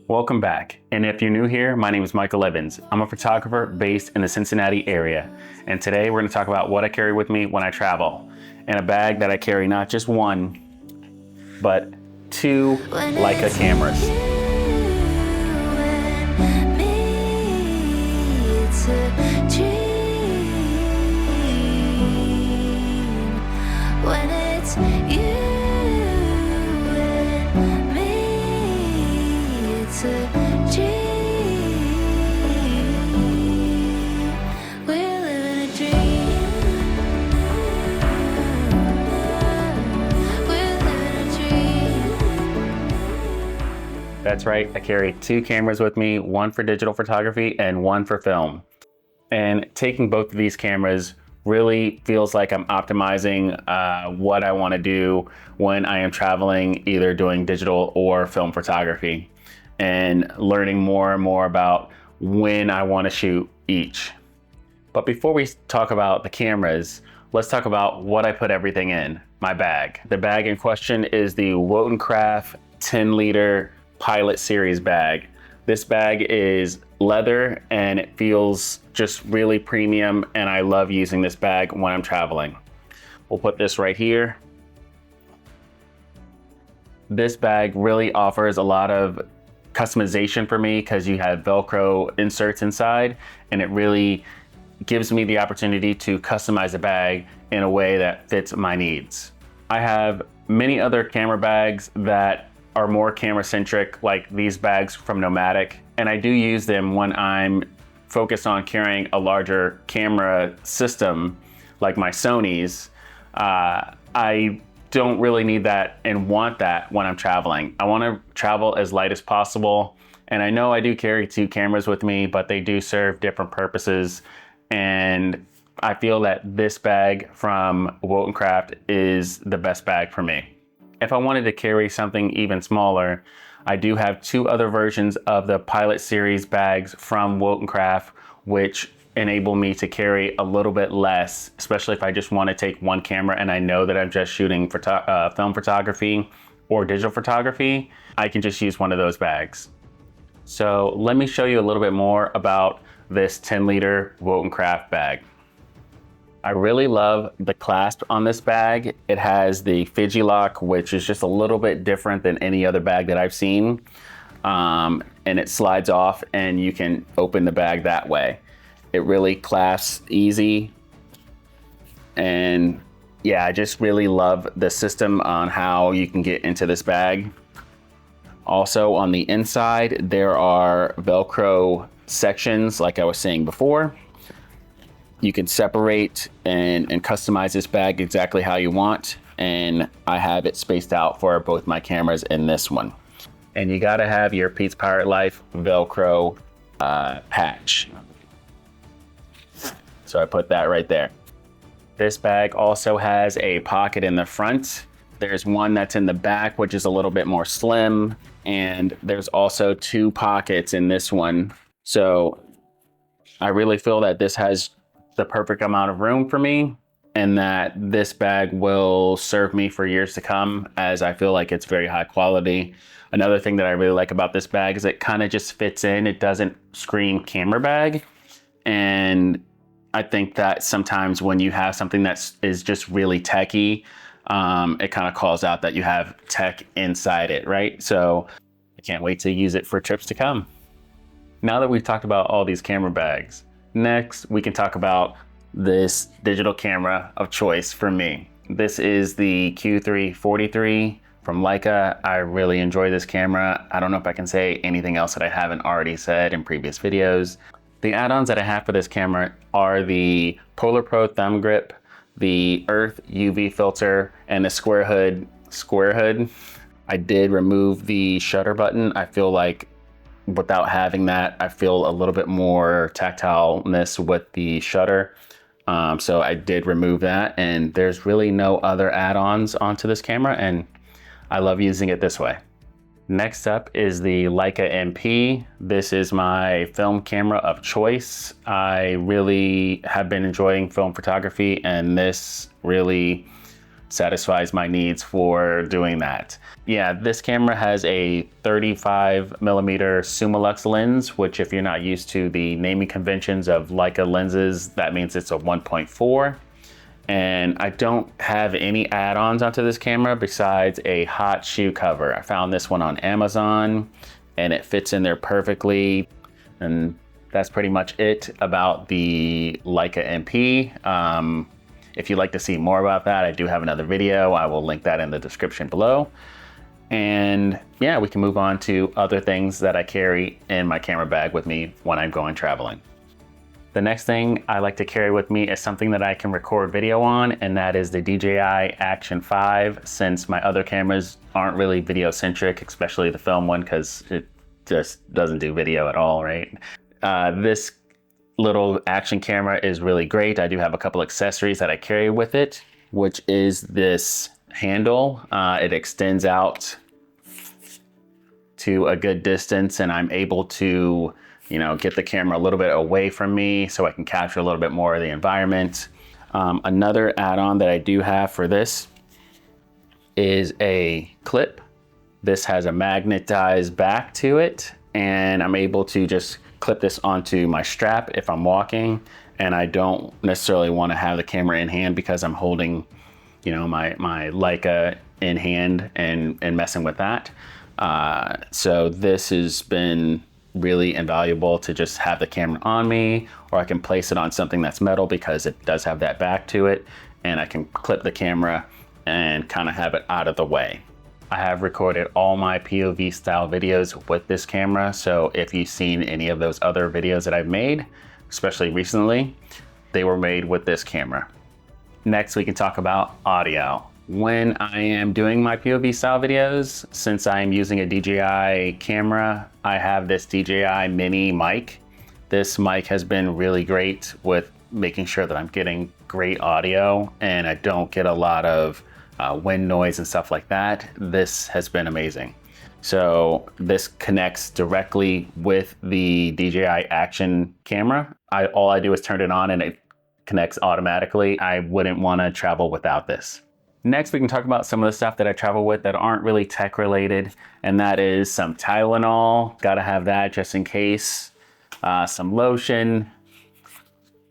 Welcome back, and if you're new here, my name is Michael Evans. I'm a photographer based in the Cincinnati area, and today we're going to talk about what I carry with me when I travel, and a bag that I carry not just one, but two Leica cameras. That's right, I carry two cameras with me, one for digital photography and one for film. And taking both of these cameras really feels like I'm optimizing what I want to do when I am traveling, either doing digital or film photography, and learning more and more about when I want to shoot each. But before we talk about the cameras, let's talk about what I put everything in my bag. The bag in question is the Wotancraft 10-liter Pilot Series bag. This bag is leather and it feels just really premium, and I love using this bag when I'm traveling. We'll put this right here. This bag really offers a lot of customization for me because you have Velcro inserts inside, and it really gives me the opportunity to customize a bag in a way that fits my needs. I have many other camera bags that are more camera centric, like these bags from Nomadic, and I do use them when I'm focused on carrying a larger camera system like my Sony's. I don't really need that and want that when I'm traveling. I want to travel as light as possible, and I know I do carry two cameras with me, but they do serve different purposes, and I feel that this bag from Wotancraft is the best bag for me. If I wanted to carry something even smaller, I do have two other versions of the Pilot Series bags from Wotancraft, which enable me to carry a little bit less, especially if I just want to take one camera and I know that I'm just shooting film photography or digital photography. I can just use one of those bags. So let me show you a little bit more about this 10-liter Wotancraft bag. I really love the clasp on this bag. It has the Fidgy lock, which is just a little bit different than any other bag that I've seen. And it slides off and you can open the bag that way. It really clasps easy. And yeah, I just really love the system on how you can get into this bag. Also on the inside, there are Velcro sections like I was saying before. You can separate and customize this bag exactly how you want, and I have it spaced out for both my cameras and this one. And you gotta have your Pete's Pirate Life Velcro patch. So I put that right there. This bag also has a pocket in the front. There's one that's in the back, which is a little bit more slim, and there's also two pockets in this one. So I really feel that this has the perfect amount of room for me, and that this bag will serve me for years to come, as I feel like it's very high quality. Another thing that I really like about this bag is it kind of just fits in. It doesn't scream camera bag. And I think that sometimes when you have something that is just really techy, it kind of calls out that you have tech inside it, right? So I can't wait to use it for trips to come. Now that we've talked about all these camera bags, next, we can talk about this digital camera of choice for me. This is the Q3 43 from Leica. I really enjoy this camera. I don't know if I can say anything else that I haven't already said in previous videos. The add-ons that I have for this camera are the Polar Pro thumb grip, the Earth UV filter, and the square hood. I did remove the shutter button. I feel like without having that, I feel a little bit more tactileness with the shutter. So I did remove that, and there's really no other add-ons onto this camera, and I love using it this way. Next up is the Leica MP. This is my film camera of choice. I really have been enjoying film photography, and this really satisfies my needs for doing that. Yeah, this camera has a 35mm Summilux lens, which if you're not used to the naming conventions of Leica lenses, that means it's a 1.4. And I don't have any add-ons onto this camera besides a hot shoe cover. I found this one on Amazon and it fits in there perfectly. And that's pretty much it about the Leica MP. If you'd like to see more about that, I do have another video. I will link that in the description below. And yeah, we can move on to other things that I carry in my camera bag with me when I'm going traveling. The next thing I like to carry with me is something that I can record video on, and that is the DJI Action 5, since my other cameras aren't really video centric, especially the film one, because it just doesn't do video at all, right? This little action camera is really great. I do have a couple accessories that I carry with it, which is this handle. It extends out to a good distance and I'm able to, get the camera a little bit away from me so I can capture a little bit more of the environment. Another add-on that I do have for this is a clip. This has a magnetized back to it and I'm able to just clip this onto my strap if I'm walking and I don't necessarily want to have the camera in hand because I'm holding, my Leica in hand and messing with that. So this has been really invaluable to just have the camera on me, or I can place it on something that's metal because it does have that back to it, and I can clip the camera and kind of have it out of the way. I have recorded all my POV style videos with this camera, so if you've seen any of those other videos that I've made, especially recently, they were made with this camera. Next, we can talk about audio. When I am doing my POV style videos, since I'm using a DJI camera, I have this DJI Mini Mic. This mic has been really great with making sure that I'm getting great audio and I don't get a lot of wind noise and stuff like that. This has been amazing. So this connects directly with the DJI Action camera. All I do is turn it on and it connects automatically. I wouldn't want to travel without this. Next, we can talk about some of the stuff that I travel with that aren't really tech related, and that is some Tylenol. Gotta have that just in case. Some lotion.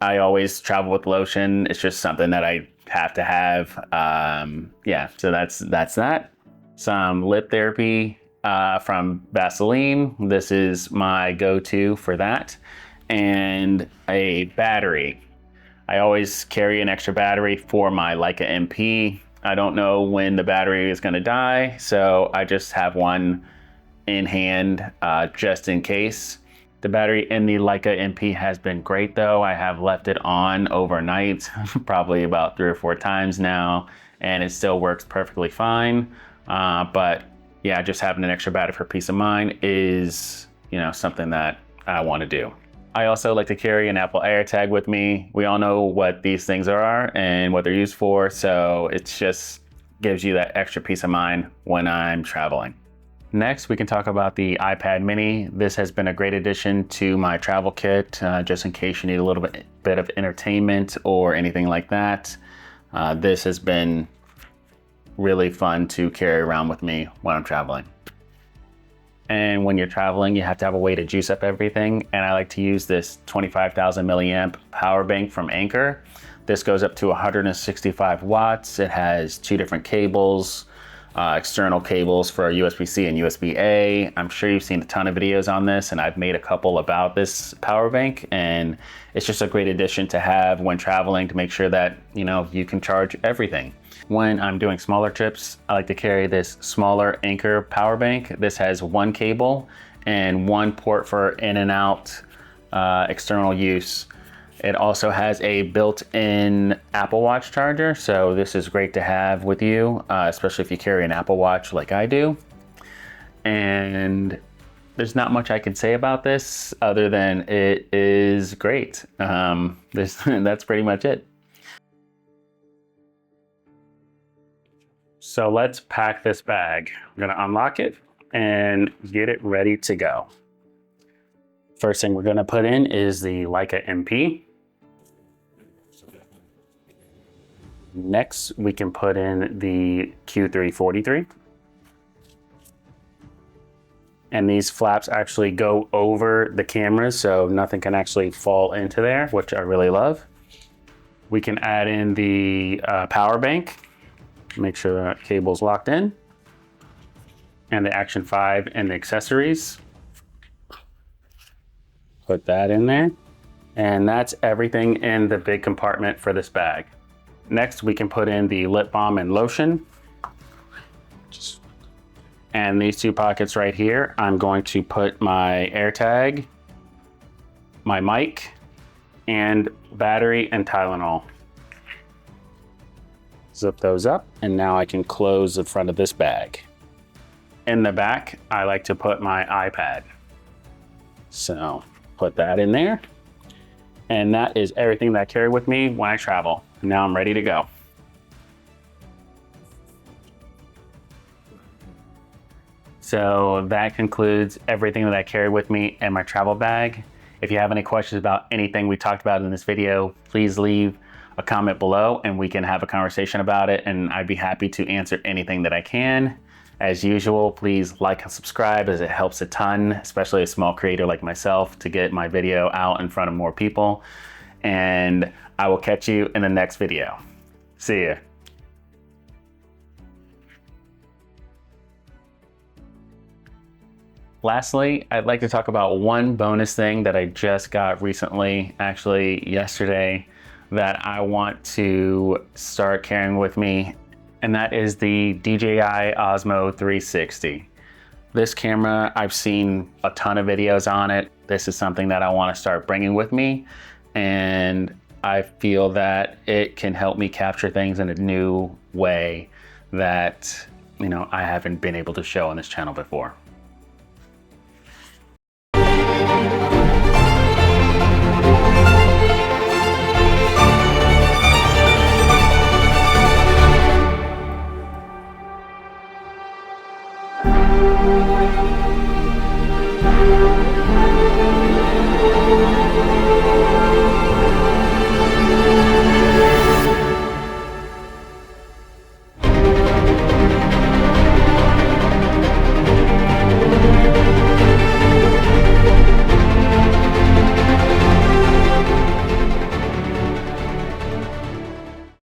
I always travel with lotion. It's just something that I have to have. Yeah, so that's that. Some lip therapy from Vaseline. This is my go-to for that. And a battery. I always carry an extra battery for my Leica MP. I don't know when the battery is gonna die, so I just have one in hand just in case. The battery in the Leica MP has been great though. I have left it on overnight, probably about 3 or 4 times now, and it still works perfectly fine. But yeah, just having an extra battery for peace of mind is, something that I wanna do. I also like to carry an Apple AirTag with me. We all know what these things are and what they're used for, so it just gives you that extra peace of mind when I'm traveling. Next, we can talk about the iPad mini. This has been a great addition to my travel kit, just in case you need a little bit of entertainment or anything like that. This has been really fun to carry around with me when I'm traveling. And when you're traveling, you have to have a way to juice up everything. And I like to use this 25,000 milliamp power bank from Anker. This goes up to 165 watts. It has 2 different cables, external cables for USB-C and USB-A. I'm sure you've seen a ton of videos on this, and I've made a couple about this power bank. And it's just a great addition to have when traveling to make sure that, you can charge everything. When I'm doing smaller trips, I like to carry this smaller Anker power bank. This has 1 cable and 1 port for in and out external use. It also has a built-in Apple Watch charger, so this is great to have with you, especially if you carry an Apple Watch like I do. And there's not much I can say about this other than it is great. That's pretty much it. So let's pack this bag. I'm gonna unlock it and get it ready to go. First thing we're gonna put in is the Leica MP. Next, we can put in the Q3 43. And these flaps actually go over the cameras, so nothing can actually fall into there, which I really love. We can add in the power bank, make sure that cable's locked in, and the Action 5 and the accessories. Put that in there. And that's everything in the big compartment for this bag. Next, we can put in the lip balm and lotion. And these two pockets right here, I'm going to put my AirTag, my mic, and battery and Tylenol. Zip those up, and now I can close the front of this bag. In the back, I like to put my iPad. So put that in there. And that is everything that I carry with me when I travel. Now I'm ready to go. So that concludes everything that I carry with me in my travel bag. If you have any questions about anything we talked about in this video, please leave a comment below and we can have a conversation about it, and I'd be happy to answer anything that I can. As usual, please like and subscribe, as it helps a ton, especially a small creator like myself, to get my video out in front of more people. And I will catch you in the next video. See ya. Lastly, I'd like to talk about one bonus thing that I just got recently, actually yesterday, that I want to start carrying with me, and that is the DJI Osmo 360. This camera, I've seen a ton of videos on it. This is something that I want to start bringing with me, and I feel that it can help me capture things in a new way that, I haven't been able to show on this channel before.